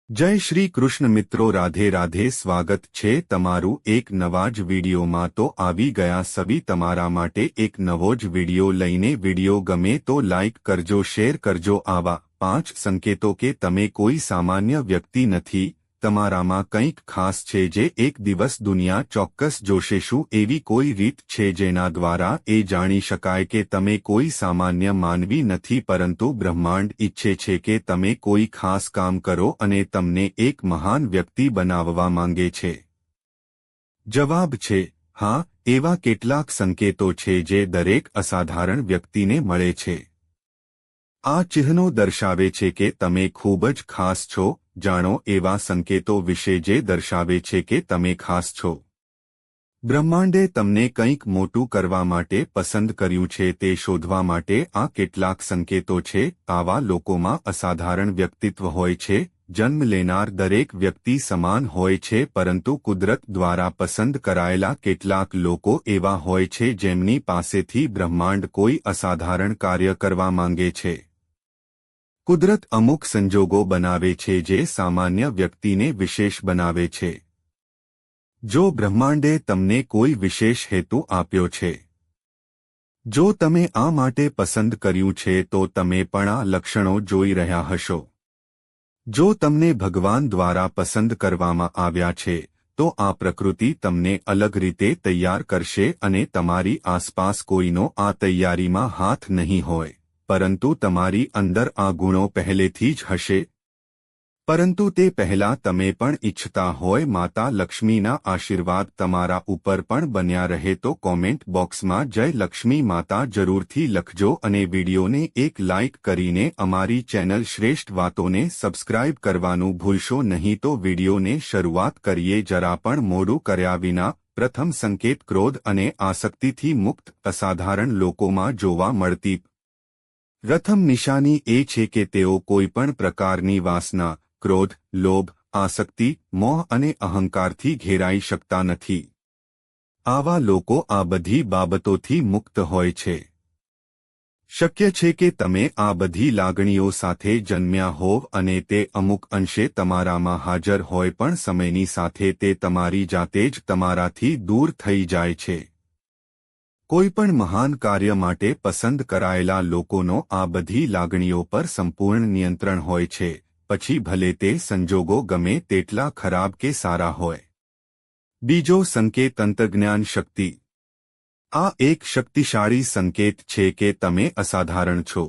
જય શ્રી કૃષ્ણ મિત્રો, રાધે રાધે। સ્વાગત છે તમારું એક નવા જ વિડીયોમાં। તો આવી ગયા સभी તમારા માટે એક નવો જ વિડીયો લઈને। વિડીયો ગમે તો લાઇક કરજો, શેર કરજો। આવા 5 સંકેતો કે તમે કોઈ સામાન્ય વ્યક્તિ નથી, તમારામાં કંઈક ખાસ છે જે એક દિવસ દુનિયા ચોક્કસ જોશે। શું એવી કોઈ રીત છે જેના દ્વારા એ જાણી શકાય કે તમે કોઈ સામાન્ય માનવી નથી, પરંતુ બ્રહ્માંડ ઈચ્છે છે કે તમે કોઈ ખાસ કામ કરો અને તમને એક મહાન વ્યક્તિ બનાવવા માંગે છે? જવાબ છે હા। એવા કેટલાક સંકેતો છે જે દરેક અસાધારણ વ્યક્તિને મળે છે। આ ચિહ્નો દર્શાવે છે કે તમે ખૂબ જ ખાસ છો। જાણો એવા સંકેતો વિશે જે દર્શાવે છે કે તમે ખાસ છો। બ્રહ્માંડે તમને કંઈક મોટું કરવા માટે પસંદ કર્યું છે, તે શોધવા માટે આ કેટલાક સંકેતો છે। આવા લોકોમાં અસાધારણ વ્યક્તિત્વ હોય છે। જન્મ લેનાર દરેક વ્યક્તિ સમાન હોય છે, પરંતુ કુદરત દ્વારા પસંદ કરાયેલા કેટલાક લોકો એવા હોય છે જેમની પાસેથી બ્રહ્માંડ કોઈ અસાધારણ કાર્ય કરવા માંગે છે। કુદરત અમુક સંજોગો બનાવે છે જે સામાન્ય વ્યક્તિને વિશેષ બનાવે છે। જો બ્રહ્માંડે તમને કોઈ વિશેષ હેતુ આપ્યો છે, જો તમે આ માટે પસંદ કર્યું છે, તો તમે પણ આ લક્ષણો જોઈ રહ્યા હશો। જો તમને ભગવાન દ્વારા પસંદ કરવામાં આવ્યા છે, તો આ પ્રકૃતિ તમને અલગ રીતે તૈયાર કરશે અને તમારી આસપાસ કોઈનો આ તૈયારીમાં હાથ નહીં હોય, પરંતુ તમારી અંદર આ ગુણો પહેલેથી જ હશે। પરંતુ તે પહેલાં તમે પણ ઈચ્છતા હોય માતા લક્ષ્મીના આશીર્વાદ તમારા ઉપર પણ બન્યા રહે, તો કોમેન્ટ બોક્સમાં જય લક્ષ્મી માતા જરૂરથી લખજો અને વિડીયોને એક લાઇક કરીને અમારી ચેનલ શ્રેષ્ઠ વાતોને સબસ્ક્રાઇબ કરવાનું ભૂલશો નહીં। તો વિડીયોને શરૂઆત કરીએ જરા પણ મોડું કર્યા વિના। પ્રથમ સંકેત ક્રોધ અને આસક્તિથી મુક્ત। અસાધારણ લોકોમાં જોવા મળતી પ્રથમ નિશાની એ છે કે તેઓ કોઈપણ પ્રકારની વાસના, ક્રોધ, લોભ, આસક્તિ, મોહ અને અહંકારથી ઘેરાઈ શકતા નથી। આવા લોકો આ બધી બાબતોથી મુક્ત હોય છે। શક્ય છે કે તમે આ બધી લાગણીઓ સાથે જન્મ્યા હોવ અને તે અમુક અંશે તમારામાં હાજર હોય, પણ સમયની સાથે તે તમારી જાતે જ તમારાથી દૂર થઈ જાય છે। કોઈપણ મહાન કાર્ય માટે પસંદ કરાયેલા લોકોનો આ બધી લાગણીઓ પર સંપૂર્ણ નિયંત્રણ હોય છે, પછી ભલે તે સંજોગો ગમે તેટલા ખરાબ કે સારા હોય। બીજો સંકેત અંતર્જ્ઞાન શક્તિ। આ એક શક્તિશાળી સંકેત છે કે તમે અસાધારણ છો।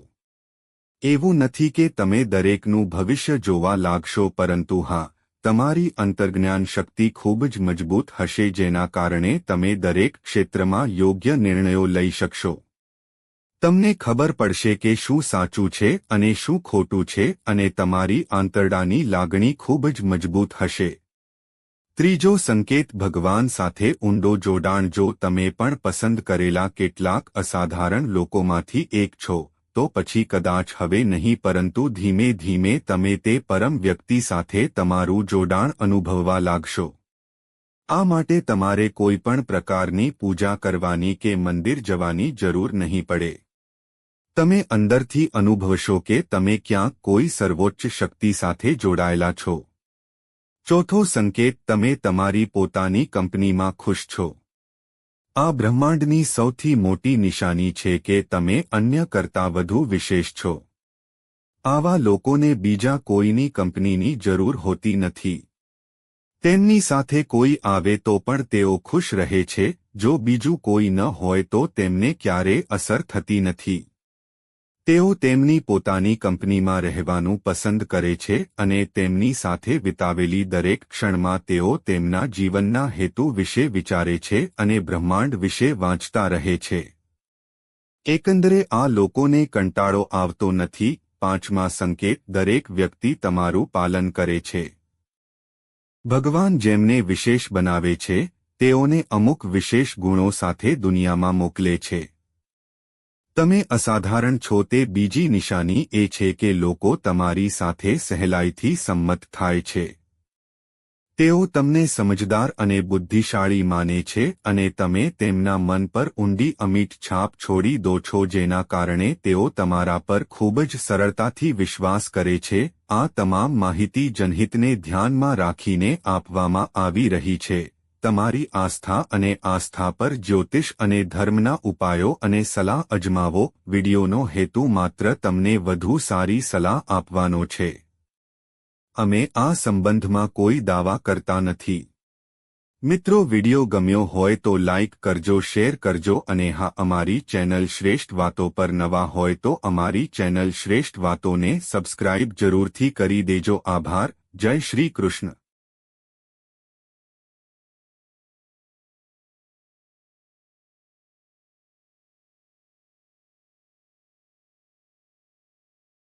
એવું નથી કે તમે દરેકનું ભવિષ્ય જોવા લાગશો, પરંતુ હા, તમારી અંતર્જ્ઞાન શક્તિ ખૂબ જ મજબૂત હશે, જેના કારણે તમે દરેક ક્ષેત્રમાં યોગ્ય નિર્ણયો લઈ શકશો। તમને ખબર પડશે કે શું સાચું છે અને શું ખોટું છે, અને તમારી આંતરડાની લાગણી ખૂબ જ મજબૂત હશે। ત્રીજો સંકેત ભગવાન સાથે ઊંડો જોડાણ। જો તમે પણ પસંદ કરેલા કેટલાક અસાધારણ લોકોમાંથી એક છો, તો પછી કદાચ હવે નહીં, પરંતુ ધીમે ધીમે તમે તે પરમ વ્યક્તિ સાથે તમારું જોડાણ અનુભવવા લાગશો। આ માટે તમારે કોઈપણ પ્રકારની પૂજા કરવાની કે મંદિર જવાની જરૂર નહીં પડે। તમે અંદરથી અનુભવશો કે તમે ક્યાંક કોઈ સર્વોચ્ચ શક્તિ સાથે જોડાયેલા છો। ચોથો સંકેત તમે તમારી પોતાની કંપનીમાં ખુશ છો। આ બ્રહ્માંડની સૌથી મોટી નિશાની છે કે તમે અન્ય કરતાં વધુ વિશેષ છો। આવા લોકોને બીજા કોઈની કંપનીની જરૂર હોતી નથી। તેમની સાથે કોઈ આવે તો પણ તેઓ ખુશ રહે છે। જો બીજું કોઈ ન હોય તો તેમને ક્યારેય અસર થતી નથી। તેઓ તેમની પોતાની કંપનીમાં રહેવાનું પસંદ કરે છે અને તેમની સાથે વિતાવેલી દરેક ક્ષણમાં તેઓ તેમના જીવનના હેતુ વિશે વિચારે છે અને બ્રહ્માંડ વિશે વાંચતા રહે છે। એકંદરે આ લોકોને કંટાળો આવતો નથી। પાંચમા સંકેત દરેક વ્યક્તિ તમારું પાલન કરે છે। ભગવાન જેમને વિશેષ બનાવે છે, તેઓને અમુક વિશેષ ગુણો સાથે દુનિયામાં મોકલે છે। તમે અસાધારણ છો તે બીજી નિશાની એ છે કે લોકો તમારી સાથે સહેલાઈથી સંમત થાય છે। તેઓ તમને સમજદાર અને બુદ્ધિશાળી માને છે અને તમે તેમના મન પર ઊંડી અમીટ છાપ છોડી દો છો, જેના કારણે તેઓ તમારા પર ખૂબ જ સરળતાથી વિશ્વાસ કરે છે. આ તમામ માહિતી જનહિતને ધ્યાનમાં રાખીને આપવામાં આવી રહી છે. તમારી આસ્થા અને આસ્થા પર જ્યોતિષ અને ધર્મના ઉપાયો અને સલાહ અજમાવો. વિડિયોનો હેતુ માત્ર તમને વધુ સારી સલાહ આપવાનો છે. અમે આ સંબંધમાં કોઈ દાવા કરતા નથી. મિત્રો, વિડિયો ગમ્યો હોય તો લાઇક કરજો, શેર કરજો અને હા, અમારી ચેનલ શ્રેષ્ઠ વાતો પર નવા હોય તો અમારી ચેનલ શ્રેષ્ઠ વાતોને સબસ્ક્રાઇબ જરૂરથી કરી દેજો. આભાર. જય શ્રી કૃષ્ણ.